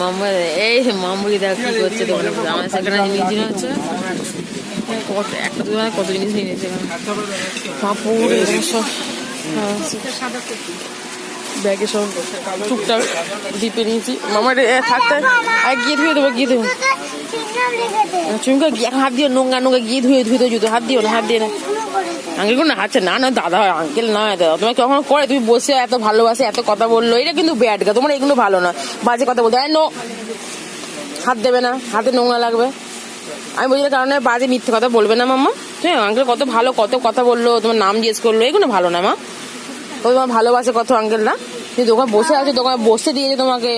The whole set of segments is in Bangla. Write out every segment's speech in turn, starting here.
মাম্মা এই মাম্মুকে দেখো কি করছে দোকানে আমার সেখানে নিয়েছিল হচ্ছে কত একটা দোকানে কত জিনিস নিয়ে নিয়েছে পাঁপড় সব ব্যাগে সব টুকটাক ডিপে নিয়েছি মামার থাকতে আর গিয়ে ধুয়ে দেবো গিয়ে দেবো চুমকা গিয়ে হাত দিও নোংরা নোংরা গিয়ে ধুয়ে ধুয়ে দেবো জুতো হাত দিও না হাত দিয়ে না আঙ্কেল কোনো হাঁটছে না না দাদা আঙ্কেল না দাদা তোমার কখন করে তুমি বসে এত ভালোবাসে এত কথা বললো এটা কিন্তু ব্যাড গা তোমার এগুলো ভালো না বাজে কথা বলতে নো হাত দেবে না হাতে নোংরা লাগবে আমি বুঝলে কারণে বাজে মিথ্যে কথা বলবে না মাম্মা তুমি আঙ্কেল কত ভালো কত কথা বললো তোমার নাম জিজ্ঞেস করলো এগুলো ভালো না মা ও তোমার ভালোবাসে কত আঙ্কেল না তুমি দোকানে বসে আছো দোকানে বসতে দিয়েছে তোমাকে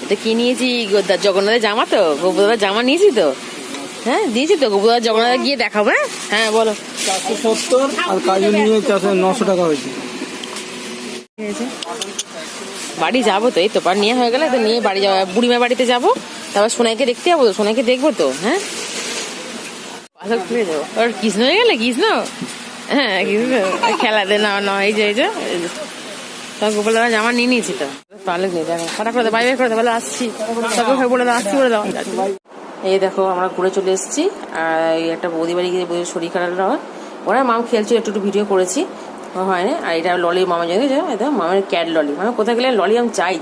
এটা কি নিয়েছি জগন্নাথের জামা তো গোপুদার জামা নিয়েছি তো হ্যাঁ দিয়েছি তো গোপুদার জগন্নাথ গিয়ে দেখাবো হ্যাঁ হ্যাঁ বলো 470 আর কাজু নিয়ে 900 টাকা হয়েছে বাড়ি যাবো তো এই তো নিয়ে হয়ে গেলে তো নিয়ে বাড়ি যাবো বুড়িমার বাড়িতে যাবো তারপর সোনাইকে দেখতে যাবো তো সোনাইকে দেখবো তো হ্যাঁ ওর কৃষ্ণ হয়ে গেলে কৃষ্ণ হ্যাঁ কৃষ্ণ খেলা দে না না এই যে তখন গোপাল দাদা জামা নিয়ে নিয়েছি তো তাহলে নেই দেখো ফটাক করে বাইরে করে বলে আসছি তখন বলে দাও আসছি বলে দাও এই দেখো আমরা ঘুরে চলে এসেছি আর একটা বৌদি বাড়ি গিয়ে বৌদির শরীর খারাপ হয় ওরা মাম খেলছিল একটু একটু ভিডিও করেছি হয় না আর এটা ললি মামা জানি দেখো মামের ক্যাট ললি মানে কোথায় গেলে ললি আমি চাই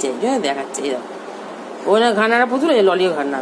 দেখাচ্ছে এই দেখো ও না ঘানারা পুতুল ললিও ঘান্না